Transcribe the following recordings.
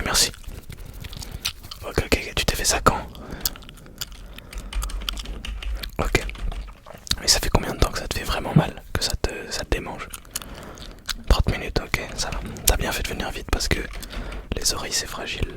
merci. Ok, tu t'es fait ça quand? Ok. Mais ça fait combien de temps que ça te fait vraiment mal? Que ça te démange? 30 minutes, ok, ça va. T'as bien fait de venir vite parce que les oreilles c'est fragile.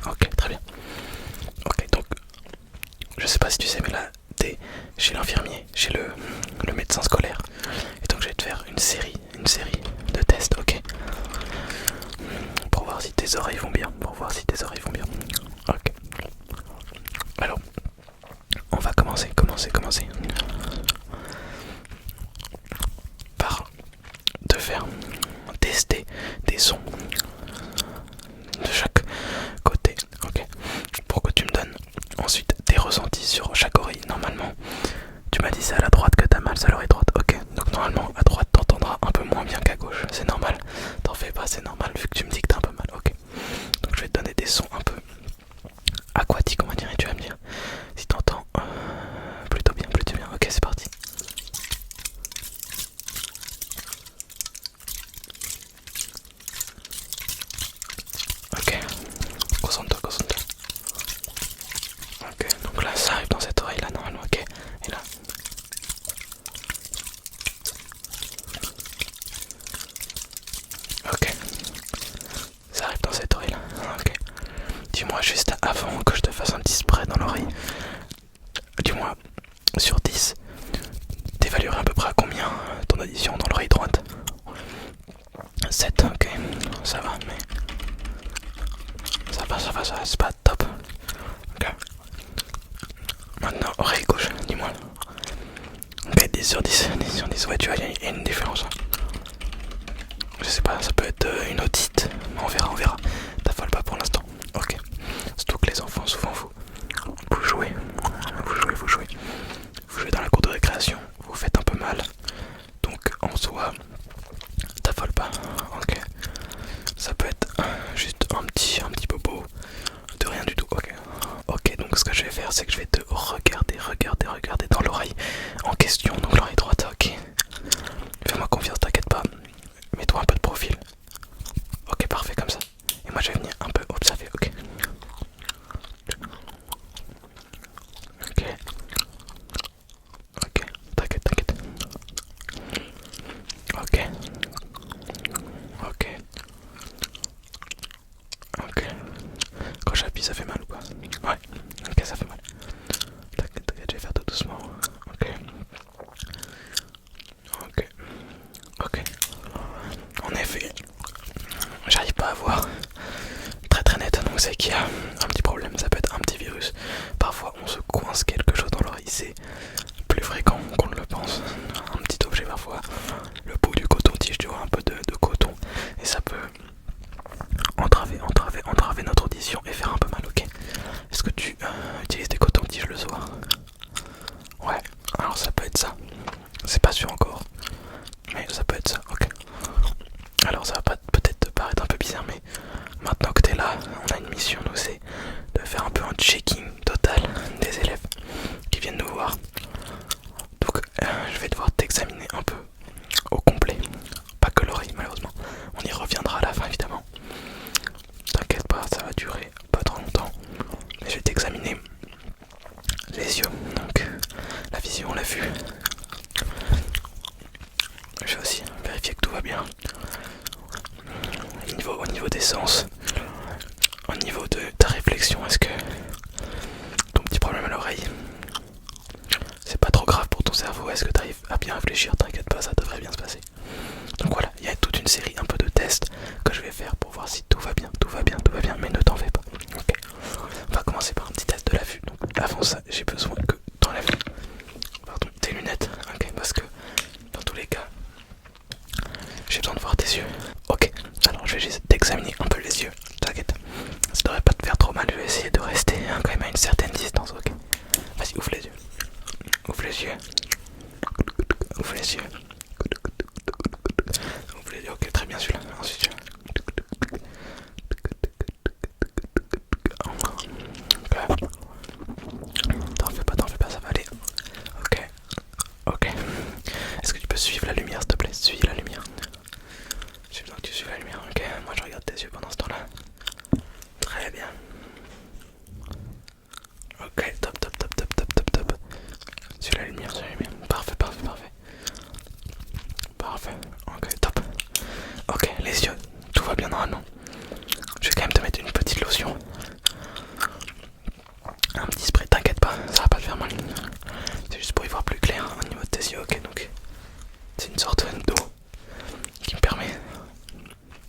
Ok, très bien. Ok, donc, je sais pas si tu sais, mais là, t'es chez l'infirmier, chez le médecin scolaire. Et donc je vais te faire une série de tests, ok? Pour voir si tes oreilles vont bien, Ok. Alors, on va commencer par te faire tester des sons de chaque côté, ok? Pour que tu me donnes ensuite tes ressentis sur chaque oreille. Normalement, tu m'as dit c'est à la droite que t'as mal, c'est à l'oreille droite, ok? Donc normalement, à droite t'entendras un peu moins bien qu'à gauche, c'est normal. T'en fais pas, c'est normal vu que tu me dis que t'as un peu mal, ok? Donc je vais te donner des sons un peu aquatiques, on va dire, et tu vas me dire si t'entends plutôt bien, ok, c'est parti. Ok, concentre-toi. Ok, donc là ça arrive dans cette oreille là normalement, ok. Et là. Ok, ça arrive dans cette oreille là, ok. Dis-moi juste avant que je te fasse un petit spray dans l'oreille. Dis-moi, sur 10, t'évaluerais à peu près à combien ton audition dans l'oreille droite? 7, ok, ça va, mais ça va, c'est pas top. Ok. Maintenant, oreille gauche, dis-moi. Ok, 10 sur 10, ouais, tu vois, il y a une différence. Je sais pas, ça peut être une otite, on verra. T'affole pas pour l'instant, ok. Surtout que les enfants, souvent, vous jouez. Vous jouez dans la cour de récréation, vous faites un peu mal. Donc, en soi, t'affole pas, ok. Ça peut être juste un petit bobo de rien du tout, ok. Ok, donc ce que je vais faire, c'est que je vais te regarder dans l'oreille en question, donc l'oreille droite, ok. Fais-moi confiance, t'inquiète pas. Mets-toi un peu de profil. Ok, parfait, comme ça. Et moi, je vais venir un peu observer, ok. Ok, ok, t'inquiète. Ok, ok, ok. Quand j'appuie, ça fait mal ou pas? Ouais, ok, ça fait mal. T'inquiète, je vais faire tout doucement. Ok, ok, ok. En effet, j'arrive pas à voir très net, donc c'est qu'il y a un petit problème, ça peut être un petit virus. Parfois on se coince quelque chose dans l'oreille, c'est plus fréquent qu'on ne le pense. Un petit objet parfois, le bout du coton-tige, tu vois, un peu de coton, et ça peut entraver notre audition et faire un peu mal, ok? Est-ce que tu utilises des cotons-tiges le soir? Ouais, alors ça peut être ça. C'est pas sûr encore, mais ça peut être ça, ok. Alors ça va peut-être te paraître un peu bizarre, mais maintenant que t'es là, on a une mission, nous, c'est de faire un peu un checking total des élèves qui viennent nous voir. Donc je vais devoir t'examiner un peu au complet, pas que l'oreille malheureusement. On y reviendra à la fin évidemment. T'inquiète pas, ça va durer pas trop longtemps. Mais je vais t'examiner les yeux, donc la vision, la vue. Je vais aussi vérifier que tout va bien. Au niveau des sens, au niveau de ta réflexion, est-ce que ton petit problème à l'oreille, c'est pas trop grave pour ton cerveau? Est-ce que tu arrives à bien réfléchir? T'inquiète pas, ça devrait bien se passer. Donc voilà, il y a toute une série un peu de tests que je vais faire pour voir si tout va bien, mais ne t'en fais pas. Ok. On va commencer par un petit test de la vue. Donc avant ça, j'ai besoin que t'enlèves tes lunettes, ok, parce que dans tous les cas, j'ai besoin de voir tes yeux. Ok, alors je vais juste t'examiner un peu les yeux, t'inquiète. Ça devrait pas te faire trop mal, je vais essayer de rester quand même à une certaine distance, ok. Vas-y, ouvre les yeux. Ouvre les yeux. Ok, top, top, top, top, top, top, top. Sur la lumière, sur la lumière. Parfait, parfait, parfait. Parfait. Ok, top. Ok, les yeux, tout va bien normalement. Je vais quand même te mettre une petite lotion. Un petit spray, t'inquiète pas, ça va pas te faire mal. C'est juste pour y voir plus clair au niveau de tes yeux, ok, donc c'est une sorte d'eau qui me permet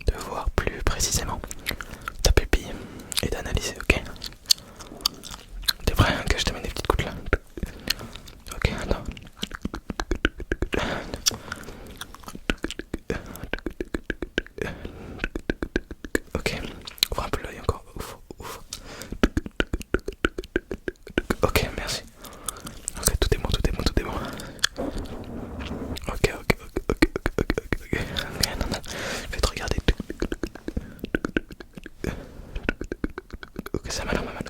de voir plus précisément ta pupille et d'analyser, ok. T'es prêt que je te mette des petites gouttes là? Ok, attends. Ok, ouvre un peu l'œil encore, ouvre, ouvre. Ok, merci. Ok, tout est bon, tout est bon, tout est bon. Ok, ok, ok, ok, ok, ok, ok, ok, non, non, je vais te regarder. Ok, ça m'a l'air pas mal.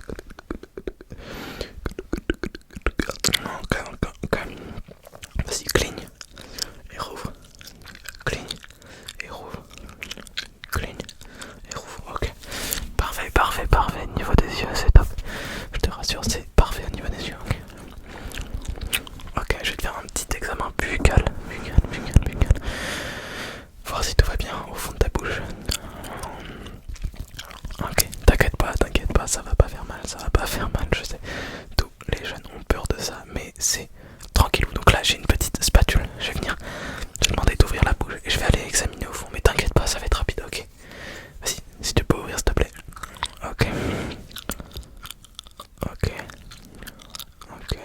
Ok, ok, ok. Vas-y, cligne et rouvre. Cligne et rouvre. Cligne et rouvre. Ok. Parfait, parfait, parfait. Niveau des yeux, c'est top. Je te rassure, c'est parfait au niveau des yeux. Ok. Ok, je vais te faire un petit examen buccal. Buccal, buccal, buccal. Voir si tout va bien au fond de ta bouche. Ok, t'inquiète pas, ça va pas faire mal, ça va pas faire mal, je sais. Tous les jeunes ont peur de ça, mais c'est tranquillou. Donc là, j'ai une petite spatule, je vais venir te demander d'ouvrir la bouche et je vais aller examiner au fond. Mais t'inquiète pas, ça va être rapide, ok. Vas-y, si tu peux ouvrir, s'il te plaît. Ok. Ok. Ok.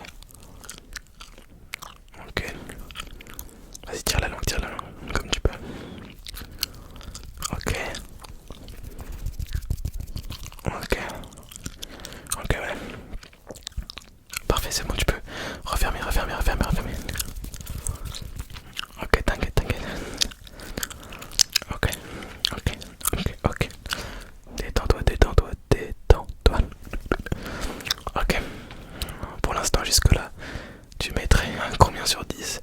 Ok. Vas-y, tire la langue, comme tu peux. Ok. Ok. Ok, ouais. Parfait, c'est bon, tu peux refermer, refermer, refermer, refermer. Ok, t'inquiète, t'inquiète. Ok, ok, ok, ok. Détends-toi, détends-toi, détends-toi. Ok. Pour l'instant, jusque-là, tu mettrais un combien sur 10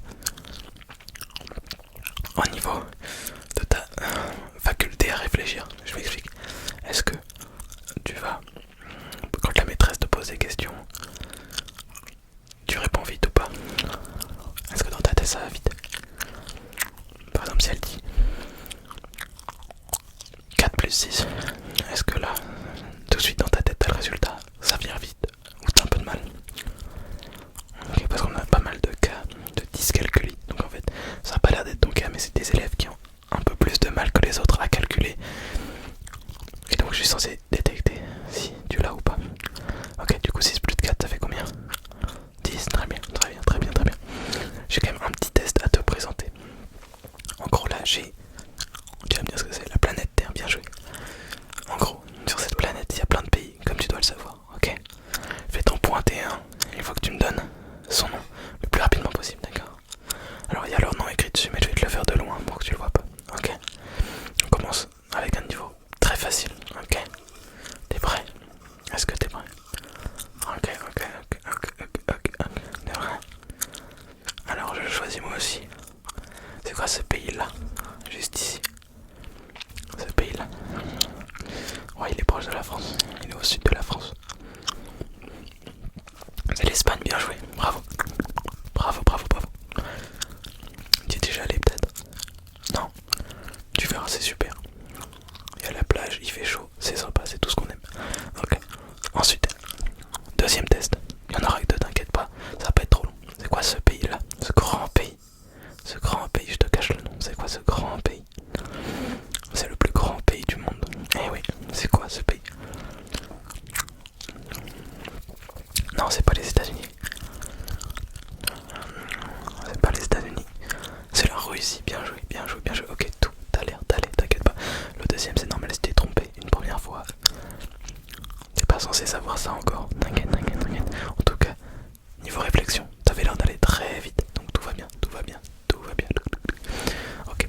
au niveau de ta faculté à réfléchir? Je m'explique. Est-ce que tu vas, quand la maîtresse te pose des questions, tu réponds vite ou pas? Est-ce que dans ta tête ça va vite? Par exemple, si elle dit 4 plus 6, est-ce que là, tout de suite dans ta tête, t'as le résultat, ça vient vite ou t'as un peu de mal? Ok, parce qu'on a pas mal de cas de dyscalculie, donc en fait, ça a pas l'air d'être ton cas, mais c'est des élèves qui ont un peu plus de mal que les autres à calculer. Et donc je suis censé détecter si tu l'as ou pas. Ok, du coup 6 plus de 4, ça fait combien? 10, très bien, très bien, très bien, très bien. J'ai quand même un petit test à te présenter. En gros là, j'ai... Tu vas me dire ce que c'est, la planète Terre, bien joué. En gros, sur cette planète, il y a plein de pays, comme tu dois le savoir, ok? Je vais t'en pointer un, il faut que tu me donnes son nom le plus rapidement possible, d'accord? Alors il y a leur nom écrit dessus, mais je vais te le faire de loin pour que tu le vois pas, ok? On commence avec un niveau très facile, ok? T'es prêt? Est-ce que t'es prêt? Ok, ok, ok, ok, ok, ok, ok, t'es prêt? Alors je choisis moi aussi. C'est quoi ce pays-là? Juste ici. Ce pays-là. Ouais, il est proche de la France. Il est au sud de la France. C'est l'Espagne, bien joué. Bravo. Bravo, bravo, bravo. Tu es déjà allé peut-être? Non. Tu verras, c'est super. Il y a la plage, il fait chaud, c'est sympa, c'est tout ce qu'on aime. Ok. Ensuite, deuxième test. Il y en aura que deux, t'inquiète pas. Ça va pas être trop long. C'est quoi ce pays-là? Ce grand pays. Ce grand pays, je te cache le nom. C'est quoi ce grand pays? C'est le plus grand pays du monde. Eh oui, c'est quoi ce pays? Non, c'est pas les États-Unis. C'est pas les États-Unis. C'est la Russie. Bien joué, bien joué, bien joué. Ok, tout a l'air d'aller, t'inquiète pas. Le deuxième, c'est normal, c'était trompé une première fois. T'es pas censé savoir ça encore. T'inquiète, t'inquiète, t'inquiète. En tout cas, niveau réflexion, t'avais l'air d'aller très vite. Donc tout va bien, tout va bien, tout va bien. Ok,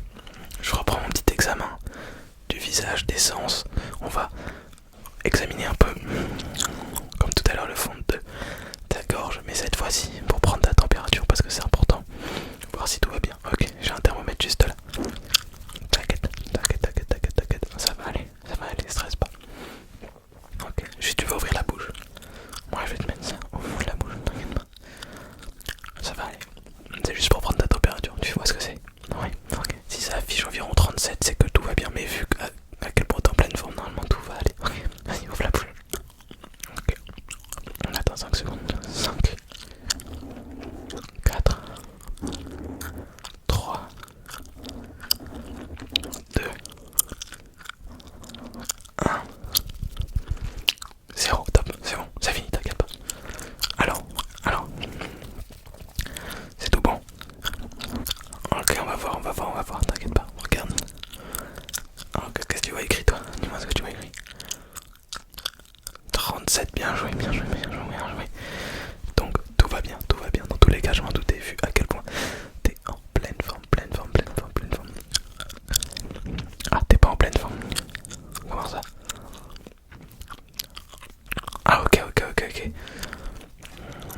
je reprends mon petit examen du visage, des sens. On va examiner un peu, comme tout à l'heure, le fond de ta gorge, mais cette fois-ci pour prendre ta température parce que c'est important. Voir si tout va bien. Ok, j'ai un thermomètre juste là. T'inquiète, t'inquiète, t'inquiète, t'inquiète, t'inquiète. Ça va aller, stresse pas. Ok, juste tu vas ouvrir la bouche. 5 secondes. 5, 4, 3, 2, 1, 0. Top, c'est bon, c'est fini, t'inquiète pas. Alors, c'est tout bon. Ok, on va voir, t'inquiète pas, regarde. Alors, qu'est-ce que tu vois écrit toi? Dis-moi ce que tu vois écrit. 37, bien joué. Donc tout va bien. Dans tous les cas, je m'en doutais vu à quel point t'es en pleine forme. Ah, t'es pas en pleine forme. Comment ça? Ah, ok.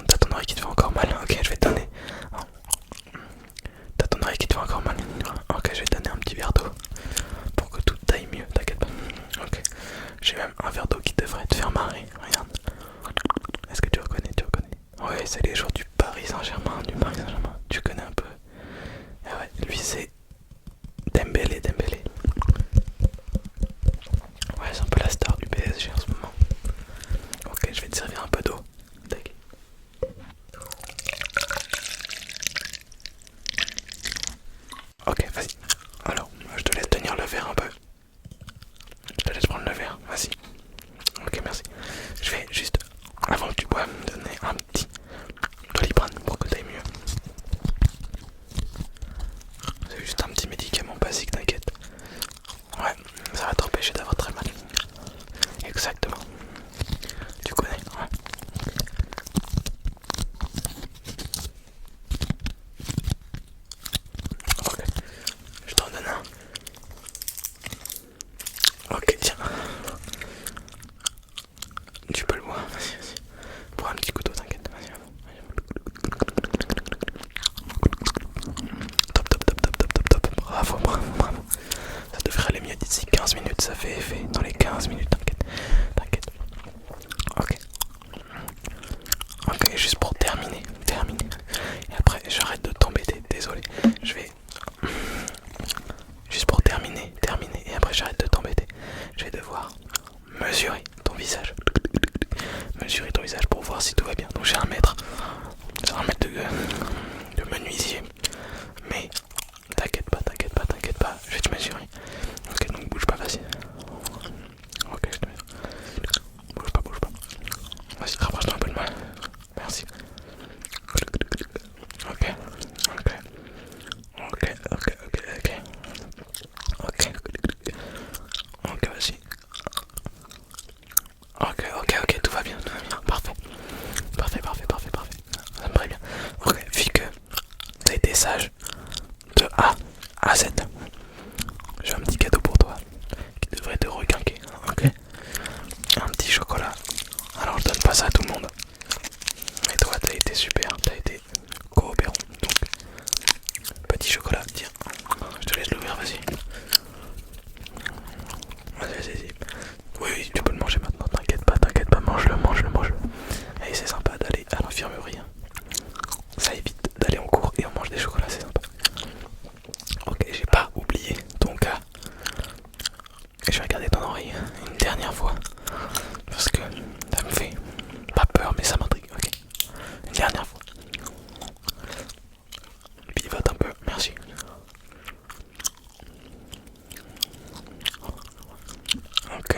T'as ton oreille qui te fait encore mal. Ok, je vais te donner. T'as ton oreille qui te fait encore mal. Ok, je vais te donner un petit verre d'eau pour que tout aille mieux, t'inquiète pas. Ok, j'ai même un verre d'eau qui devrait te faire marrer. Regarde. Est-ce que tu reconnais? Ouais, c'est les joueurs du Paris Saint-Germain. Tu connais un peu. Ah ouais, lui c'est Dembélé. Ouais, c'est un peu la star du PSG en ce moment. Ok, je vais te servir un peu d'eau. Tac. Ok, vas-y. Alors, je te laisse tenir le verre un peu. Je te laisse prendre le verre, vas-y. Ok, merci. Je vais juste, avant que tu bois, me donner un petit Doliprane pour que t'ailles mieux. C'est juste un petit médicament basique, t'inquiète. Ouais, ça va t'empêcher d'avoir très mal. Exactement. Tu connais, ouais. Ok, je t'en donne un. Ok, tiens. Tu peux le boire, vas-y. Prends un petit couteau, t'inquiète. Vas-y. Top. Bravo. Ça devrait aller mieux d'ici 15 minutes, ça fait effet dans les 15 minutes, t'inquiète. Ok, juste pour terminer. Et après, j'arrête de t'embêter, désolé. Je vais... Juste pour terminer. Et après, j'arrête de t'embêter. Je vais devoir mesurer ton visage. Pour voir si tout va bien. Donc j'ai un mètre de menuisier. Mais t'inquiète pas. Je vais te mesurer. Ok, donc bouge pas, vas-y. Ok, je te mesure. Bouge pas. Vas-y, rapproche-toi un peu de moi. Merci. Ok. Ok, vas-y. Ok, tout va bien. Parfait. Ça me paraît bien. Ok, vu que t'as été sage de A à Z, j'ai un petit cadeau pour toi qui devrait te requinquer. Ok? Un petit chocolat. Alors je donne pas ça à tout le monde. Mais toi, t'as été super, t'as été coopérant. Donc, petit chocolat, tiens. Je te laisse l'ouvrir, vas-y. Vas-y. Oui, tu peux le manger maintenant, t'inquiète pas, mange-le. Et c'est sympa d'aller à l'infirmerie. Ça évite d'aller en cours et on mange des chocolats, c'est sympa. Ok, j'ai pas oublié ton cas. Et je vais regarder ton oreille une dernière fois. Parce que ça me fait pas peur, mais ça m'intrigue. Ok, une dernière fois. Pivote un peu, merci. Ok.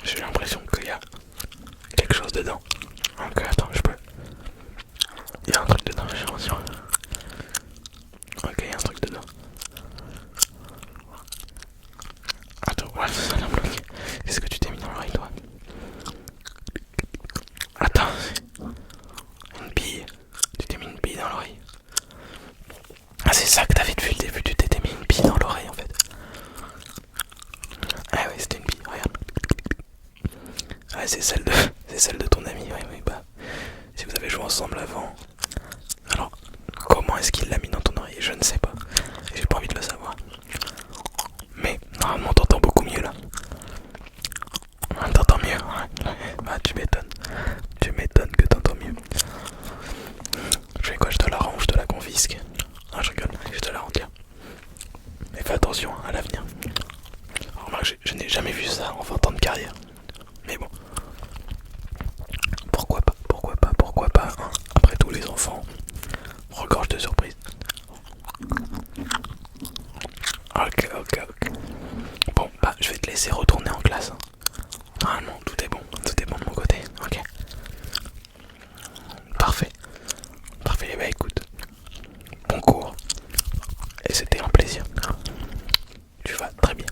J'ai l'impression qu'il y a quelque chose dedans. Ok, attends, je peux. Il y a un truc dedans, j'ai l'impression. Ok, il y a un truc dedans. Attends, ouais, ça a l'air bloqué. Qu'est-ce que tu t'es mis dans l'oreille, toi? Attends, une bille. Tu t'es mis une bille dans l'oreille. Ah, c'est ça que t'avais depuis le début, tu t'étais mis une bille dans l'oreille en fait. Ah ouais, c'était une bille, regarde. Ouais, c'est celle de ton ami, oui, bah. Si vous avez joué ensemble avant. Alors, comment est-ce qu'il l'a mis dans ton oreille? Je ne sais pas. J'ai pas envie de le savoir. Mais normalement t'entends beaucoup mieux là. T'entends mieux, ouais. Bah tu m'étonnes que t'entends mieux. Je fais quoi? Je te la rends ou je te la confisque? Ah, je rigole, je te la rends, tiens. Mais fais attention à l'avenir. Alors, remarque, je n'ai jamais vu ça en 20 ans de carrière. Mais bon. va très bien.